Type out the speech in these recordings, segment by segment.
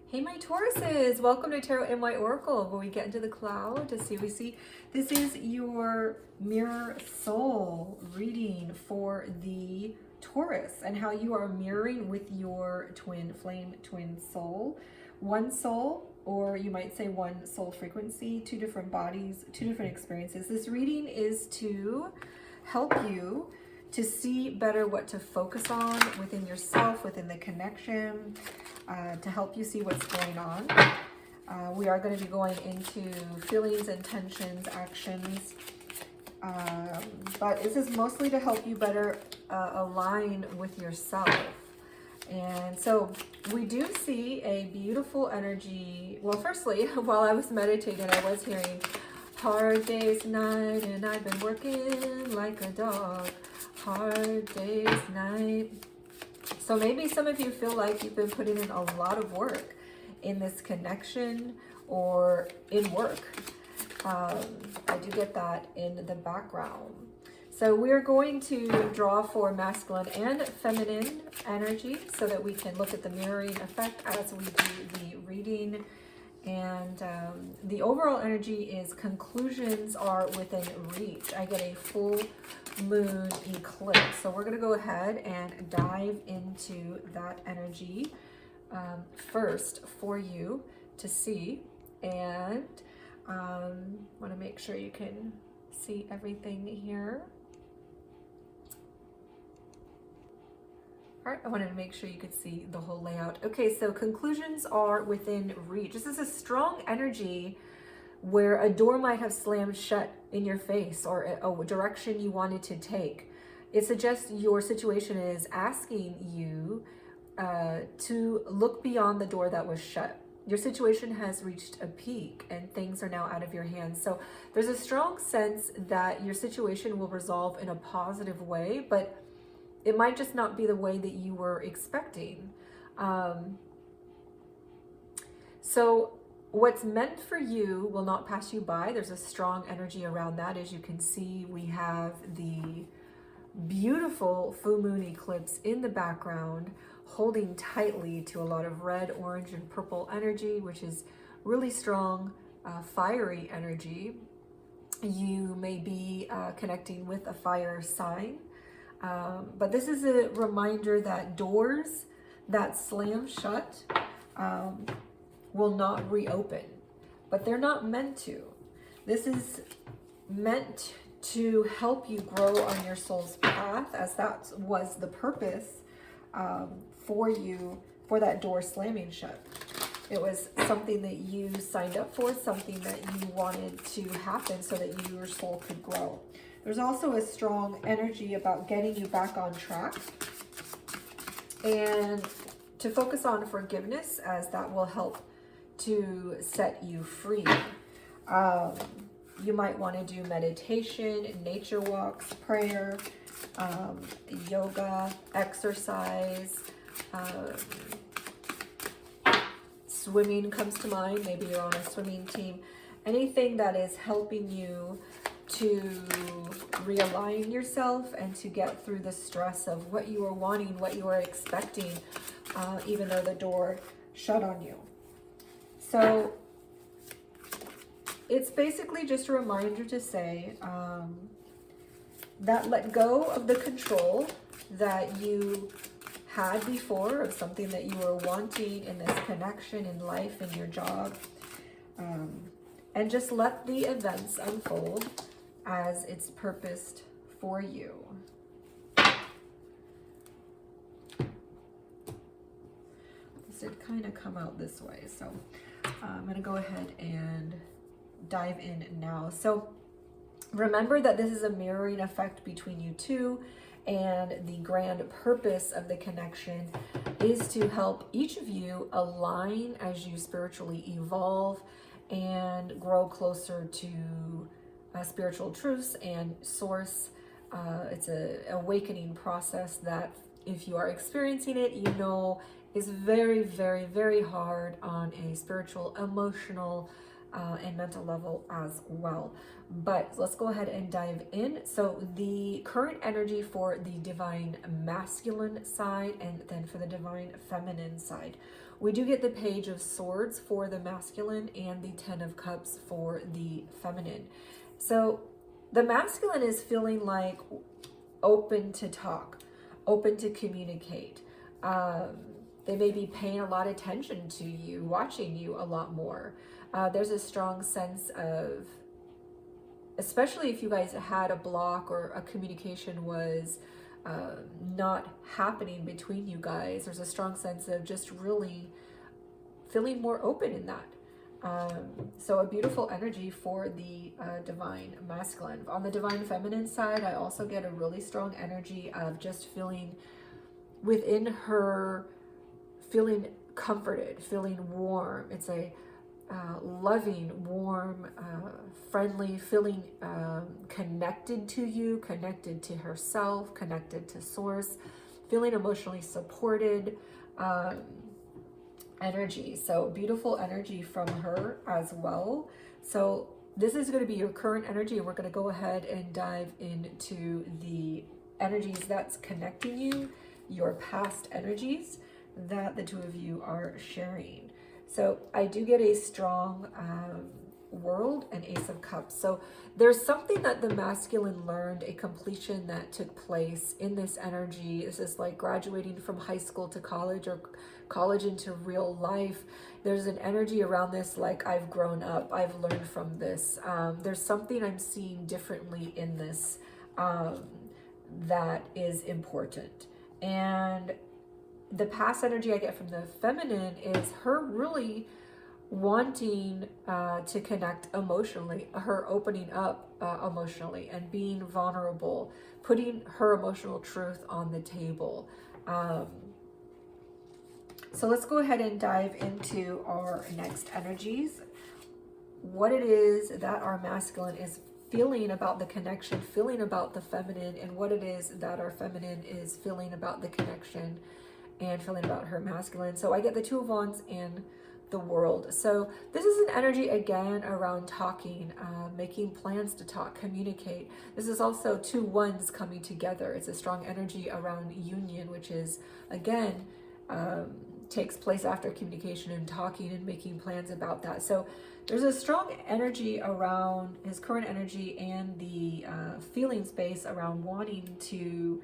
Hey my Tauruses, welcome to Tarot NY Oracle, where we get into the cloud to see what we see. This is your mirror soul reading for the Taurus and how you are mirroring with your twin flame, twin soul. One soul, or you might say one soul frequency, two different bodies, two different experiences. This reading is to help you to see better what to focus on within yourself, within the connection, to help you see what's going on. We are going to be going into feelings, intentions, actions, but this is mostly to help you better align with yourself. And so we do see a beautiful energy. Well, firstly, while I was meditating, I was hearing hard day's night, and I've been working like a dog. Hard day's night. So maybe some of you feel like you've been putting in a lot of work in this connection or in work. I do get that in the background. So we're going to draw for masculine and feminine energy so that we can look at the mirroring effect as we do the reading. And the overall energy is conclusions are within reach. I get a full moon eclipse. So we're going to go ahead and dive into that energy first for you to see. And want to make sure you can see everything here. All right, I wanted to make sure you could see the whole layout. Okay, so conclusions are within reach. This is a strong energy where a door might have slammed shut in your face or a direction you wanted to take. It suggests your situation is asking you to look beyond the door that was shut. Your situation has reached a peak and things are now out of your hands. So there's a strong sense that your situation will resolve in a positive way, but it might just not be the way that you were expecting. So what's meant for you will not pass you by. There's a strong energy around that. As you can see, we have the beautiful full moon eclipse in the background, holding tightly to a lot of red, orange, and purple energy, which is really strong, fiery energy. You may be connecting with a fire sign. But this is a reminder that doors that slam shut will not reopen, but they're not meant to. This is meant to help you grow on your soul's path, as that was the purpose for you, for that door slamming shut. It was something that you signed up for, something that you wanted to happen so that your soul could grow. There's also a strong energy about getting you back on track and to focus on forgiveness, as that will help to set you free. You might want to do meditation, nature walks, prayer, yoga, exercise, swimming comes to mind. Maybe you're on a swimming team. Anything that is helping you to realign yourself and to get through the stress of what you were wanting, what you were expecting, even though the door shut on you. So it's basically just a reminder to say that let go of the control that you had before of something that you were wanting in this connection, in life, in your job, and just let the events unfold as it's purposed for you. This did kind of come out this way, so I'm going to go ahead and dive in now. So remember that this is a mirroring effect between you two, and the grand purpose of the connection is to help each of you align as you spiritually evolve and grow closer to spiritual truths and source. It's an awakening process that, if you are experiencing it, you know is very, very, very hard on a spiritual, emotional, and mental level as well. But let's go ahead and dive in. So the current energy for the divine masculine side, and then for the divine feminine side, we do get the Page of Swords for the masculine and the Ten of Cups for the feminine. So the masculine is feeling like open to talk, open to communicate. They may be paying a lot of attention to you, watching you a lot more. There's a strong sense of, especially if you guys had a block or a communication was not happening between you guys, there's a strong sense of just really feeling more open in that. So a beautiful energy for the divine masculine. On the divine feminine side, I also get a really strong energy of just feeling within her, feeling comforted, feeling warm. It's a loving, warm, friendly, feeling connected to you, connected to herself, connected to source, feeling emotionally supported energy. So beautiful energy from her as well. So this is going to be your current energy, and we're going to go ahead and dive into the energies that's connecting you, your past energies that the two of you are sharing. So I do get a strong World and Ace of Cups. So there's something that the masculine learned, a completion that took place in this energy. This is like graduating from high school to college, or college into real life. There's an energy around this like, I've grown up, I've learned from this. There's something I'm seeing differently in this that is important. And the past energy I get from the feminine is her really wanting to connect emotionally, her opening up emotionally and being vulnerable, putting her emotional truth on the table. So let's go ahead and dive into our next energies. What it is that our masculine is feeling about the connection, feeling about the feminine, and what it is that our feminine is feeling about the connection and feeling about her masculine. So I get the Two of Wands and the World. So this is an energy again around talking, making plans to talk, communicate. This is also two wands coming together. It's a strong energy around union, which is again takes place after communication and talking and making plans about that. So there's a strong energy around his current energy and the feeling space around wanting to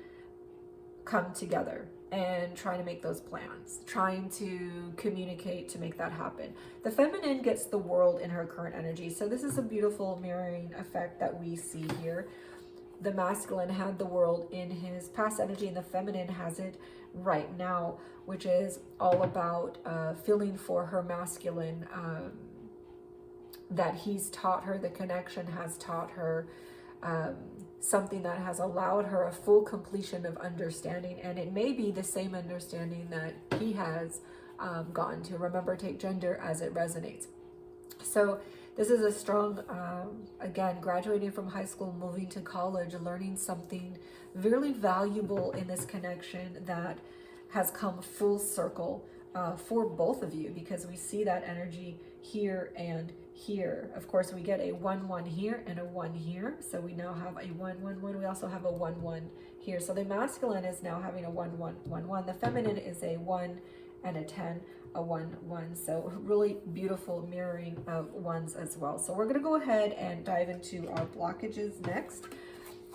come together and trying to make those plans, trying to communicate to make that happen. The feminine gets the World in her current energy. So this is a beautiful mirroring effect that we see here. The masculine had the World in his past energy, and the feminine has it right now, which is all about feeling for her masculine, that he's taught her, the connection has taught her something that has allowed her a full completion of understanding, and it may be the same understanding that he has gotten to. Remember, take gender as it resonates. So this is a strong, again, graduating from high school, moving to college, learning something really valuable in this connection that has come full circle for both of you, because we see that energy here and here. Of course, we get a 1-1 here and a 1 here. So we now have a 1-1-1. We also have a 1-1 here. So the masculine is now having a 1-1-1-1. The feminine is a 1 and a 10, a 1-1. So really beautiful mirroring of ones as well. So we're going to go ahead and dive into our blockages next.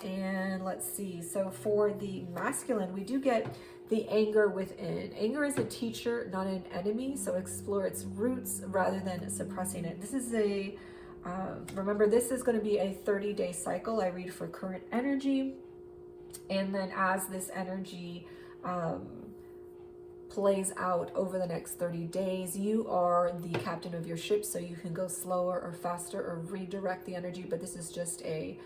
And let's see. So for the masculine, we do get the anger within. Anger is a teacher, not an enemy. So explore its roots rather than suppressing it. This is a, remember, this is going to be a 30-day cycle. I read for current energy. And then as this energy plays out over the next 30 days, you are the captain of your ship. So you can go slower or faster or redirect the energy. But this is just a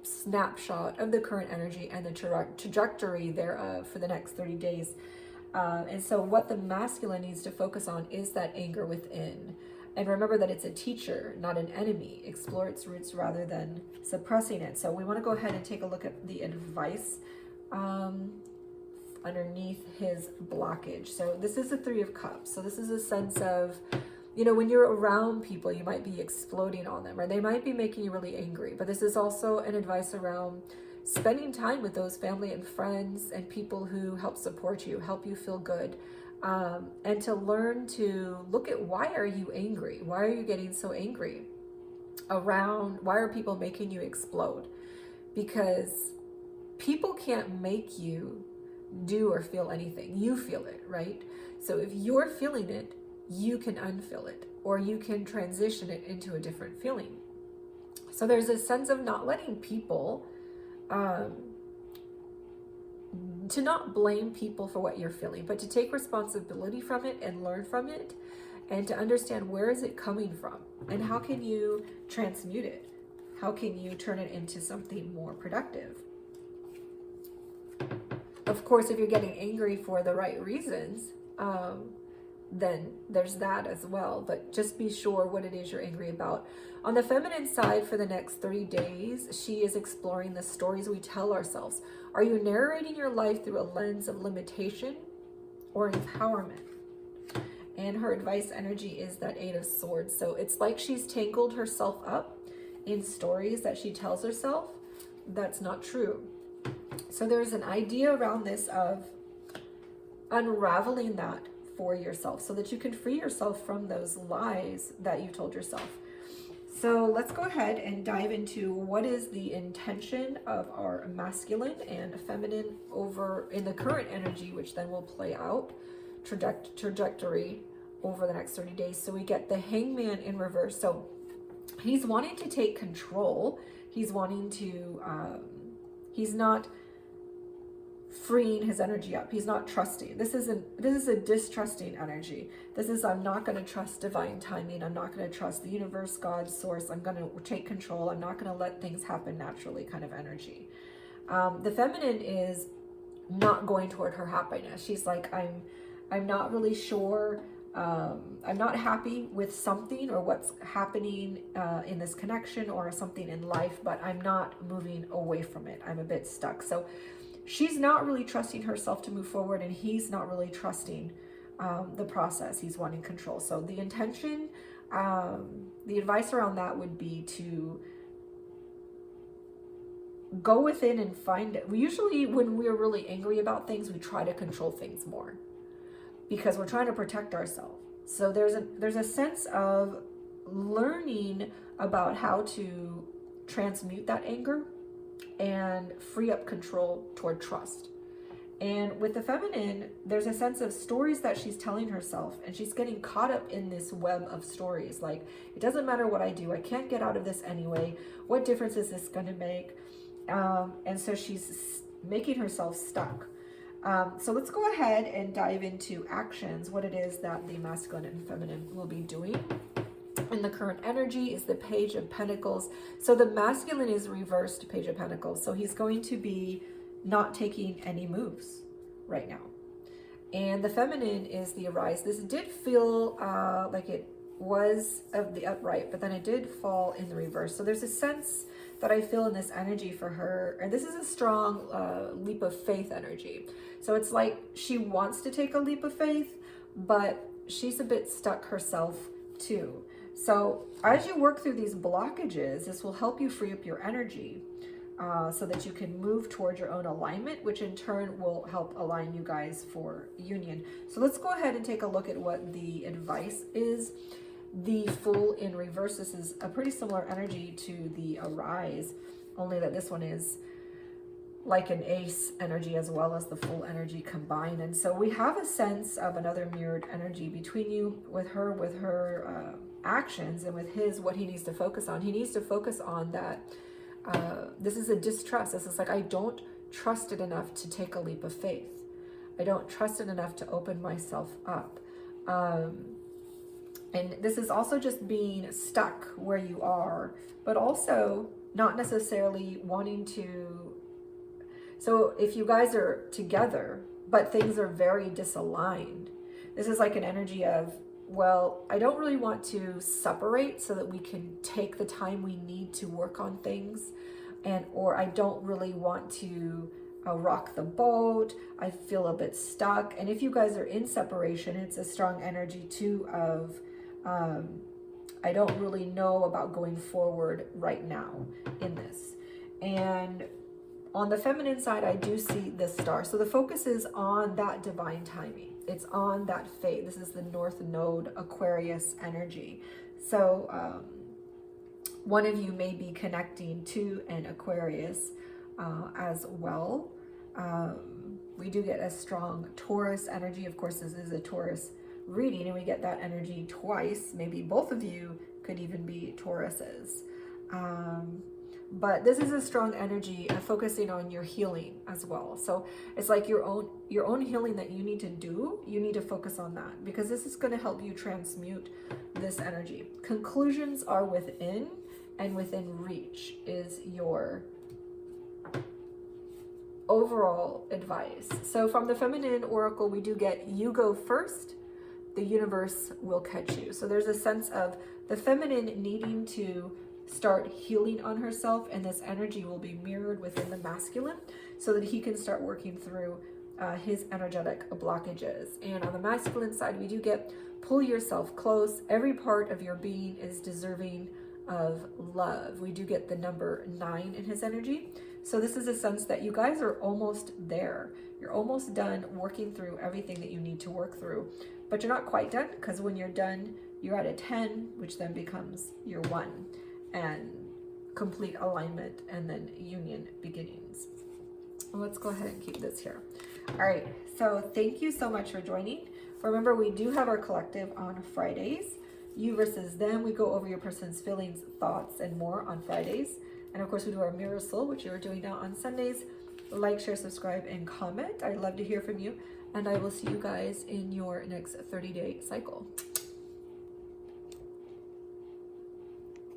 snapshot of the current energy and the trajectory thereof for the next 30 days. And so what the masculine needs to focus on is that anger within. And remember that it's a teacher, not an enemy. Explore its roots rather than suppressing it. So we want to go ahead and take a look at the advice underneath his blockage. So this is the Three of Cups. So this is a sense of you know, when you're around people, you might be exploding on them, or they might be making you really angry. But this is also an advice around spending time with those family and friends and people who help support you, help you feel good. And to learn to look at, why are you angry? Why are you getting so angry around? Why are people making you explode? Because people can't make you do or feel anything. You feel it, right? So if you're feeling it, you can unfeel it, or you can transition it into a different feeling. So there's a sense of not letting people, to not blame people for what you're feeling, but to take responsibility from it and learn from it, and to understand, where is it coming from and how can you transmute it? How can you turn it into something more productive? Of course, if you're getting angry for the right reasons, then there's that as well. But just be sure what it is you're angry about. On the feminine side, for the next 30 days, she is exploring the stories we tell ourselves. Are you narrating your life through a lens of limitation or empowerment? And her advice energy is that 8 of Swords. So it's like she's tangled herself up in stories that she tells herself that's not true. So there's an idea around this of unraveling that for yourself, so that you can free yourself from those lies that you told yourself. So let's go ahead and dive into what is the intention of our masculine and feminine over in the current energy, which then will play out trajectory over the next 30 days. So we get the Hangman in reverse. So he's wanting to take control. He's wanting to, he's not freeing his energy up. He's not trusting. This is a distrusting energy. This is, I'm not going to trust divine timing. I'm not going to trust the universe, God, source. I'm going to take control. I'm not going to let things happen naturally kind of energy. The feminine is not going toward her happiness. She's like, I'm not really sure. I'm not happy with something or what's happening in this connection or something in life, but I'm not moving away from it. I'm a bit stuck. So she's not really trusting herself to move forward, and he's not really trusting the process. He's wanting control. So the intention, the advice around that would be to go within and find it. We usually, when we're really angry about things, we try to control things more because we're trying to protect ourselves. So there's a sense of learning about how to transmute that anger and free up control toward trust. And with the feminine, there's a sense of stories that she's telling herself, and she's getting caught up in this web of stories. Like, it doesn't matter what I do, I can't get out of this anyway. What difference is this going to make? And so she's making herself stuck. So let's go ahead and dive into actions, what it is that the masculine and feminine will be doing. And the current energy is the Page of Pentacles. So the masculine is reversed Page of Pentacles. So he's going to be not taking any moves right now. And the feminine is the Arise. This did feel like it was of the upright, but then it did fall in the reverse. So there's a sense that I feel in this energy for her. And this is a strong leap of faith energy. So it's like she wants to take a leap of faith, but she's a bit stuck herself too. So as you work through these blockages, this will help you free up your energy so that you can move towards your own alignment, which in turn will help align you guys for union. So let's go ahead and take a look at what the advice is. The Fool in reverse, this is a pretty similar energy to the Arise, only that this one is like an Ace energy as well as the Fool energy combined. And so we have a sense of another mirrored energy between you, with her actions, and with his, what he needs to focus on. He needs to focus on that this is a distrust. This is like, I don't trust it enough to take a leap of faith. I don't trust it enough to open myself up. And this is also just being stuck where you are, but also not necessarily wanting to. So if you guys are together, but things are very disaligned, this is like an energy of, well, I don't really want to separate so that we can take the time we need to work on things, or I don't really want to rock the boat. I feel a bit stuck. And if you guys are in separation, it's a strong energy too of I don't really know about going forward right now in this. And on the feminine side, I do see the star. So the focus is on that divine timing. It's on that fate. This is the North Node Aquarius energy. So one of you may be connecting to an Aquarius as well. We do get a strong Taurus energy. Of course, this is a Taurus reading, and we get that energy twice. Maybe both of you could even be Tauruses. But this is a strong energy focusing on your healing as well. So it's like your own healing that you need to do. You need to focus on that, because this is going to help you transmute this energy. Conclusions are within, and within reach is your overall advice. So from the feminine oracle, we do get, you go first, the universe will catch you. So there's a sense of the feminine needing to start healing on herself, and this energy will be mirrored within the masculine so that he can start working through his energetic blockages. And on the masculine side, we do get, pull yourself close. Every part of your being is deserving of love. We do get the number 9 in his energy. So this is a sense that you guys are almost there. You're almost done working through everything that you need to work through, but you're not quite done, because when you're done, you're at a 10, which then becomes your 1, and complete alignment, and then union beginnings. Well, let's go ahead and keep this here. All right, so thank you so much for joining. Remember, we do have our collective on Fridays. You versus them. We go over your person's feelings, thoughts, and more on Fridays. And of course, we do our Mirror Soul, which you're doing now on Sundays. Like, share, subscribe, and comment. I'd love to hear from you. And I will see you guys in your next 30-day cycle.